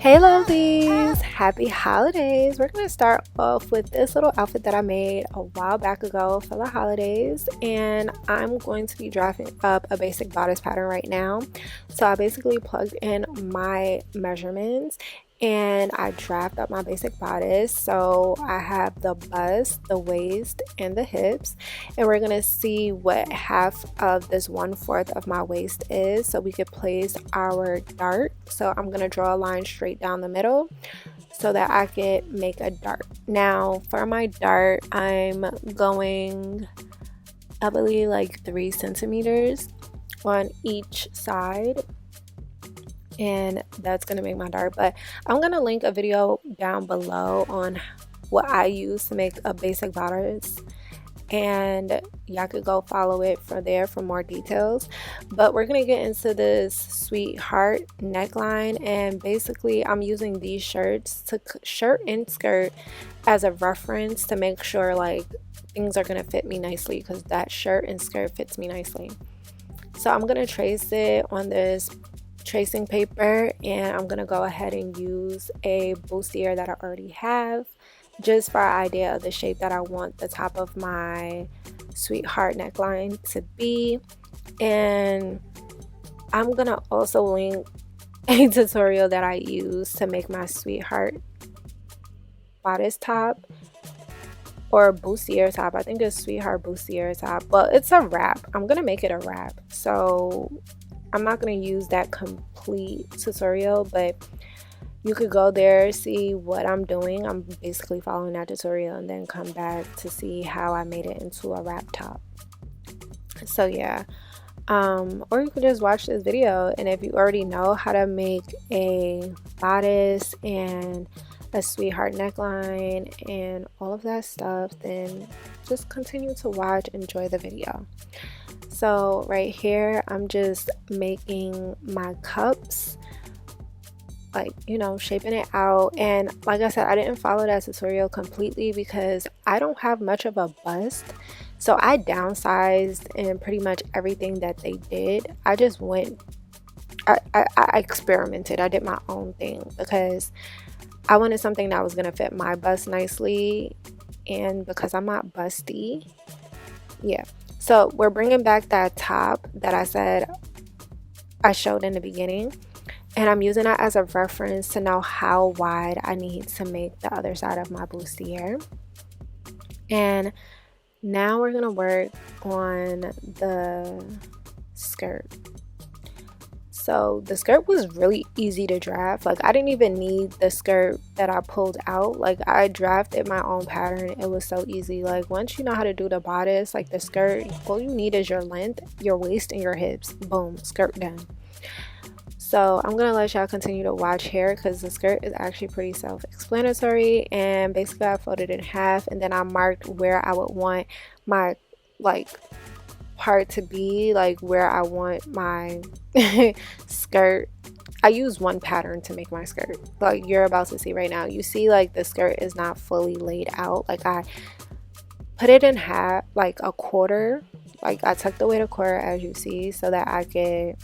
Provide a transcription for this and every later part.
Hey lovelies, happy holidays. We're gonna start off with this little outfit that I made a while back ago for the holidays, and I'm going to be drafting up a basic bodice pattern right now. So I basically plugged in my measurements and I draft up my basic bodice. So I have the bust, the waist, and the hips, and we're gonna see what half of this 1/4 of my waist is so we could place our dart. So I'm gonna draw a line straight down the middle so that I could make a dart. Now for my dart, I'm going, I believe, like 3 centimeters on each side, and that's gonna make my dart. But I'm gonna link a video down below on what I use to make a basic bodice, and y'all could go follow it from there for more details. But we're gonna get into this sweetheart neckline, and basically I'm using these shirts to shirt and skirt as a reference to make sure like things are gonna fit me nicely, because that shirt and skirt fits me nicely. So I'm gonna trace it on this tracing paper, and I'm gonna go ahead and use a bustier that I already have just for an idea of the shape that I want the top of my sweetheart neckline to be. And I'm gonna also link a tutorial that I use to make my sweetheart bodice top, or bustier top. I think it's sweetheart bustier top, but it's a wrap. I'm gonna make it a wrap, so I'm not going to use that complete tutorial, but you could go there, see what I'm doing. I'm basically following that tutorial and then come back to see how I made it into a wrap top. So yeah, or you could just watch this video, and if you already know how to make a bodice and a sweetheart neckline and all of that stuff, then just continue to watch, enjoy the video. So right here I'm just making my cups, like, you know, shaping it out. And like I said, I didn't follow that tutorial completely because I don't have much of a bust, so I downsized in pretty much everything that they did. I just went, I experimented. I did my own thing because I wanted something that was gonna fit my bust nicely, and because I'm not busty, yeah. So we're bringing back that top that I said I showed in the beginning, and I'm using that as a reference to know how wide I need to make the other side of my bustier. And now we're gonna work on the skirt. So the skirt was really easy to draft. Like, I didn't even need the skirt that I pulled out. Like, I drafted my own pattern. It was so easy. Like, once you know how to do the bodice, like the skirt, all you need is your length, your waist, and your hips. Boom, skirt done. So I'm gonna let y'all continue to watch here because the skirt is actually pretty self-explanatory. And basically I folded it in half, and then I marked where I would want my like part to be, like where I want my skirt. I use one pattern to make my skirt, like you're about to see right now. You see, like the skirt is not fully laid out. Like, I put it in half, like a quarter. Like, I tucked away the quarter, as you see, so that I could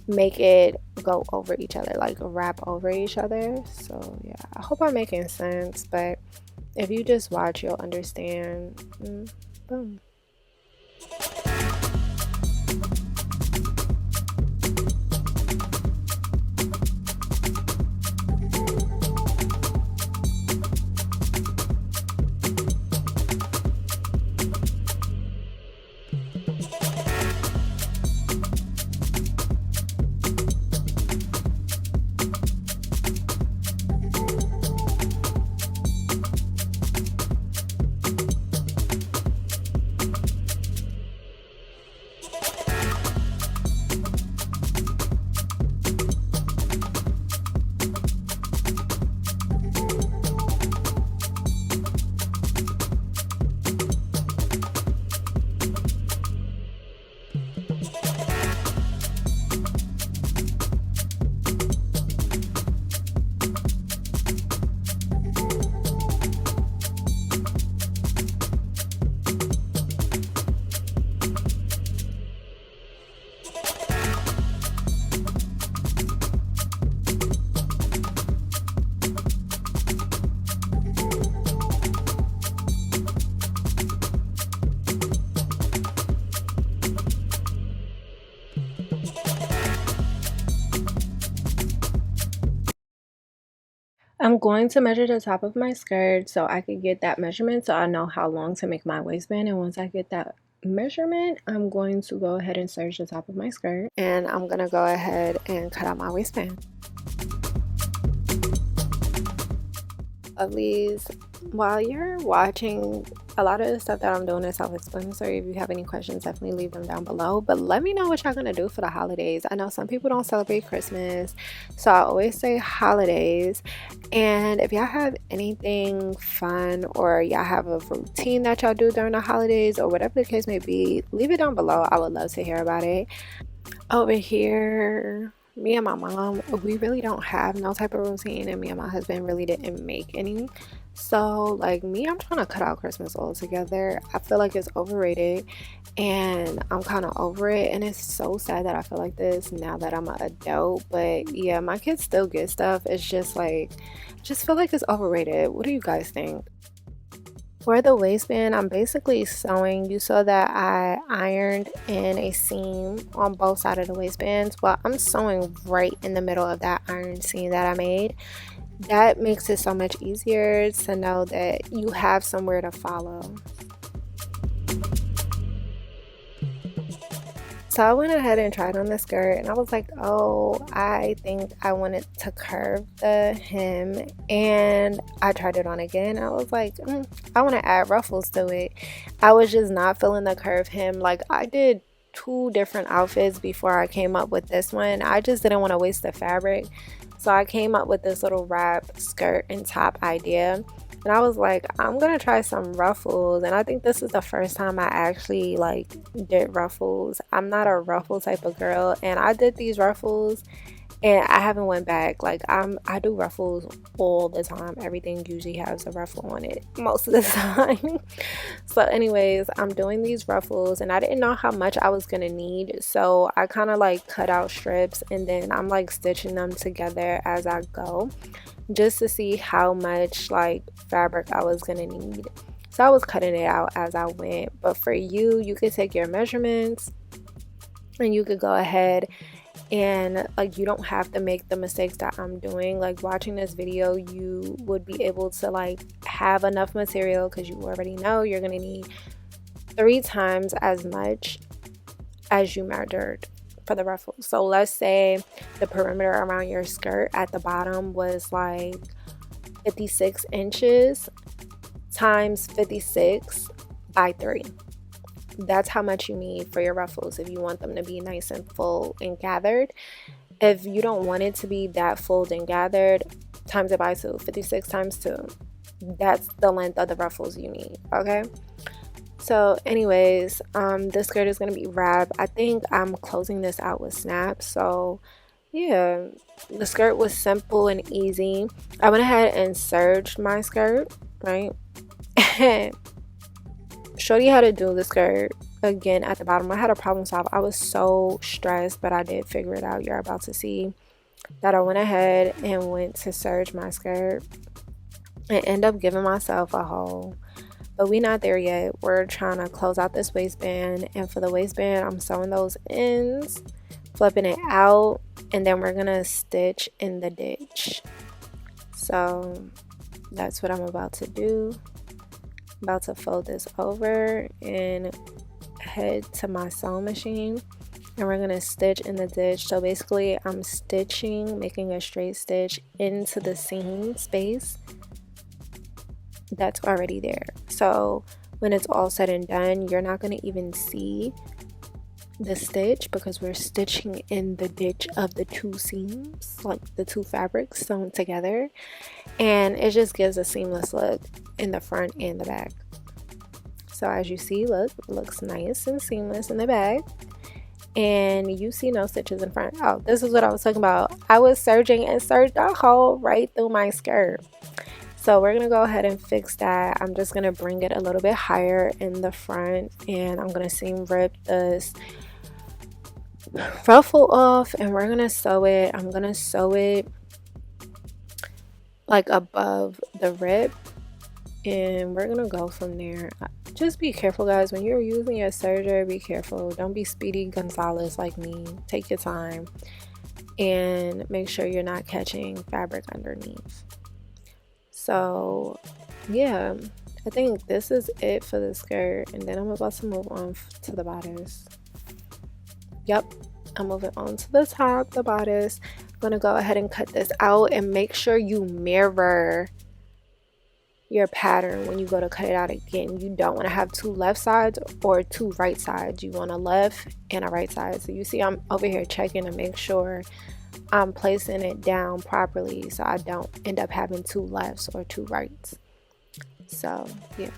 make it go over each other, like wrap over each other. So yeah, I hope I'm making sense, but if you just watch, you'll understand. Boom. I'm going to measure the top of my skirt so I could get that measurement so I know how long to make my waistband. And once I get that measurement, I'm going to go ahead and serge the top of my skirt. And I'm going to go ahead and cut out my waistband. Lovelies, while you're watching, a lot of the stuff that I'm doing is self-explanatory. If you have any questions, definitely leave them down below. But let me know what y'all gonna do for the holidays. I know some people don't celebrate Christmas, so I always say holidays. And if y'all have anything fun or y'all have a routine that y'all do during the holidays or whatever the case may be, leave it down below. I would love to hear about it. Over here, me and my mom, we really don't have no type of routine, and me and my husband really didn't make any. So like me, I'm trying to cut out Christmas altogether. I feel like it's overrated and I'm kind of over it, and it's so sad that I feel like this now that I'm an adult. But yeah, my kids still get stuff. It's just like, just feel like it's overrated. What do you guys think? For the waistband, I'm basically sewing. You saw that I ironed in a seam on both sides of the waistbands. Well, I'm sewing right in the middle of that iron seam that I made. That makes it so much easier to know that you have somewhere to follow. So I went ahead and tried on the skirt, and I was like, oh, I think I wanted to curve the hem, and I tried it on again. I was like, I want to add ruffles to it. I was just not feeling the curve hem. Like, I did 2 different outfits before I came up with this one. I just didn't want to waste the fabric, so I came up with this little wrap skirt and top idea. And I was like, I'm gonna try some ruffles, and I think this is the first time I actually like did ruffles. I'm not a ruffle type of girl, and I did these ruffles and I haven't went back. Like I do ruffles all the time. Everything usually has a ruffle on it most of the time. So anyways, I'm doing these ruffles, and I didn't know how much I was gonna need, so I kind of like cut out strips, and then I'm like stitching them together as I go, just to see how much like fabric I was gonna need. So I was cutting it out as I went. But for you, you could take your measurements and you could go ahead and like, you don't have to make the mistakes that I'm doing. Like watching this video, you would be able to like have enough material, because you already know you're gonna need 3 times as much as you measured for the ruffles. So let's say the perimeter around your skirt at the bottom was like 56 inches times 56 by 3. That's how much you need for your ruffles if you want them to be nice and full and gathered. If you don't want it to be that full and gathered, times it by 2. 56 times 2, that's the length of the ruffles you need. Okay, so anyways, this skirt is going to be wrapped. I think I'm closing this out with snaps. So yeah, the skirt was simple and easy. I went ahead and serged my skirt, right? Showed you how to do the skirt again at the bottom. I had a problem solve. I was so stressed, but I did figure it out. You're about to see that I went ahead and went to serge my skirt and end up giving myself a hole. But we're not there yet. We're trying to close out this waistband, and for the waistband, I'm sewing those ends, flipping it out, and then we're gonna stitch in the ditch. So that's what I'm about to do. About to fold this over and head to my sewing machine, and we're gonna stitch in the ditch. So basically I'm stitching, making a straight stitch into the seam space that's already there. So when it's all said and done, you're not gonna even see the stitch, because we're stitching in the ditch of the 2 seams, like the 2 fabrics sewn together, and it just gives a seamless look in the front and the back. So as you see, look, it looks nice and seamless in the back, and you see no stitches in front. Oh, this is what I was talking about. I was serging and serged a hole right through my skirt. So we're gonna go ahead and fix that. I'm just gonna bring it a little bit higher in the front, and I'm gonna seam rip this ruffle off, and we're gonna sew it. I'm gonna sew it like above the rib, and we're gonna go from there. Just be careful, guys, when you're using your serger. Be careful. Don't be Speedy Gonzalez like me. Take your time and make sure you're not catching fabric underneath. So yeah, I think this is it for the skirt, and then I'm about to move on to the bodice. Yep, I'm moving on to the top, the bodice. I'm gonna go ahead and cut this out, and make sure you mirror your pattern when you go to cut it out again. You don't want to have two left sides or two right sides. You want a left and a right side. So you see I'm over here checking to make sure I'm placing it down properly so I don't end up having two lefts or two rights. So yeah.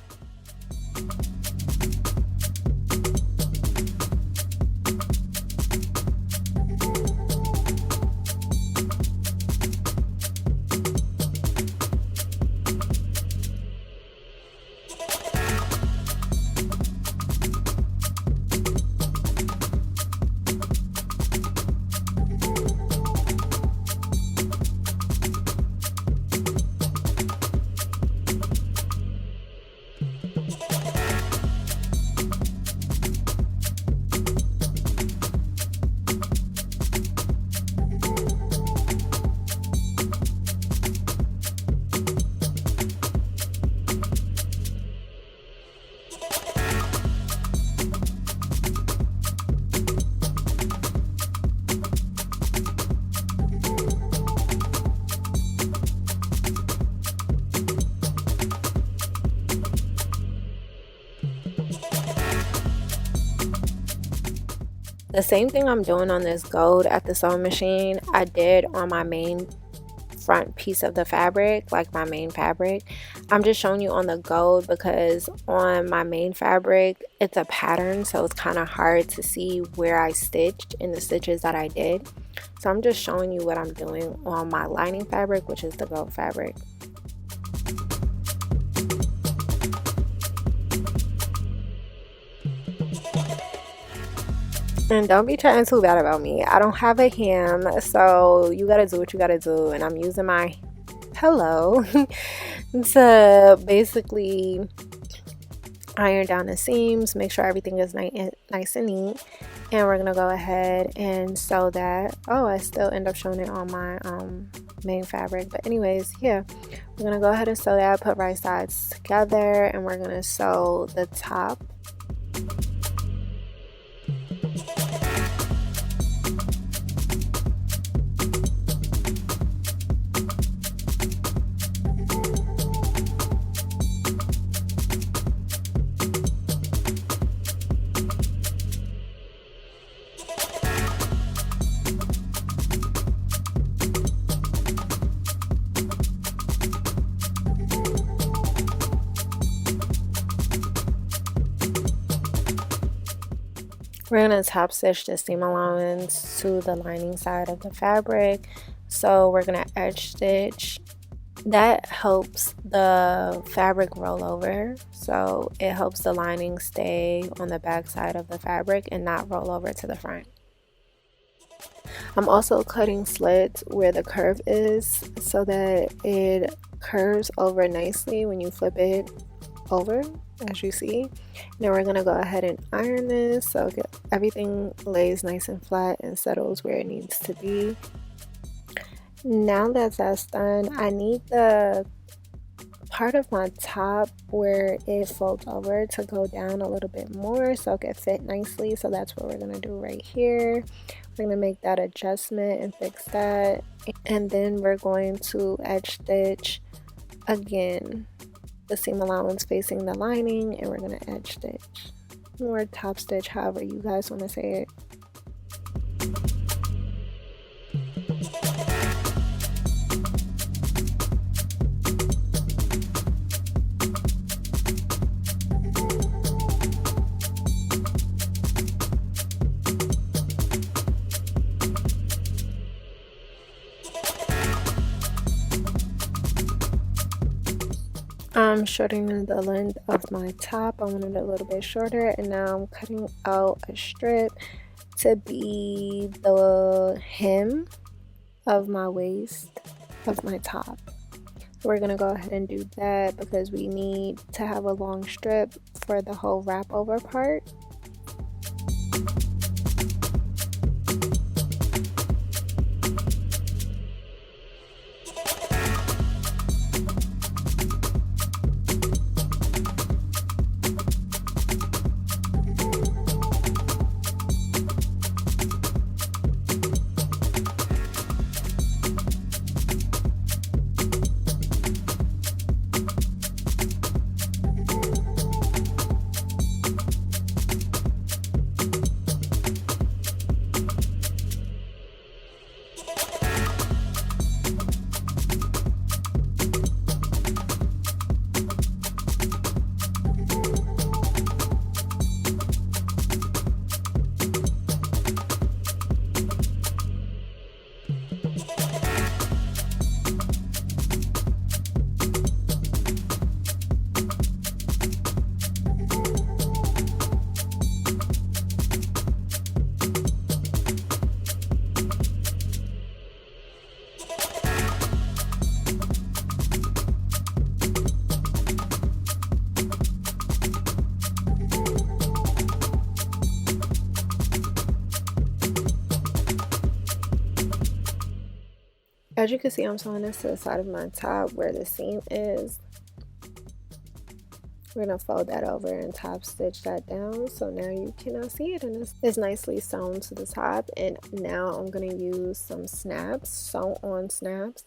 The same thing I'm doing on this gold at the sewing machine, I did on my main front piece of the fabric, like my main fabric. I'm just showing you on the gold because on my main fabric, it's a pattern, so it's kind of hard to see where I stitched in the stitches that I did. So I'm just showing you what I'm doing on my lining fabric, which is the gold fabric. And don't be chatting too bad about me. I don't have a hem, so you gotta do what you gotta do. And I'm using my pillow to basically iron down the seams, make sure everything is nice and neat. And we're gonna go ahead and sew that. Oh, I still end up showing it on my main fabric. But anyways, yeah, we're gonna go ahead and sew that, put right sides together, and we're gonna sew the top. We're going to top stitch the seam allowance to the lining side of the fabric. So we're going to edge stitch. That helps the fabric roll over. So it helps the lining stay on the back side of the fabric and not roll over to the front. I'm also cutting slits where the curve is so that it curves over nicely when you flip it over, as you see. Now we're going to go ahead and iron this so everything lays nice and flat and settles where it needs to be. Now that that's done, I need the part of my top where it folds over to go down a little bit more so it can fit nicely. So that's what we're going to do right here. We're going to make that adjustment and fix that, and then we're going to edge stitch again the seam allowance facing the lining, and we're going to edge stitch or top stitch, however you guys want to say it. I'm shortening the length of my top. I wanted it a little bit shorter, and now I'm cutting out a strip to be the hem of my waist of my top. We're gonna go ahead and do that because we need to have a long strip for the whole wrap over part. As you can see, I'm sewing this to the side of my top where the seam is. We're gonna fold that over and top stitch that down, so now you cannot see it, and it's nicely sewn to the top. And now I'm gonna use some snaps, sew on snaps,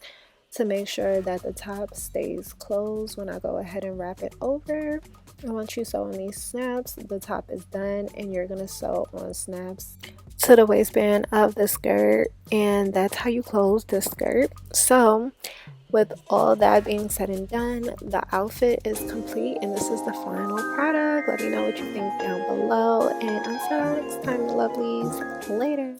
to make sure that the top stays closed when I go ahead and wrap it over. And once you sew on these snaps, the top is done, and you're gonna sew on snaps to the waistband of the skirt, and that's how you close the skirt. So with all that being said and done, the outfit is complete, and this is the final product. Let me know what you think down below, and until next time, lovelies, later.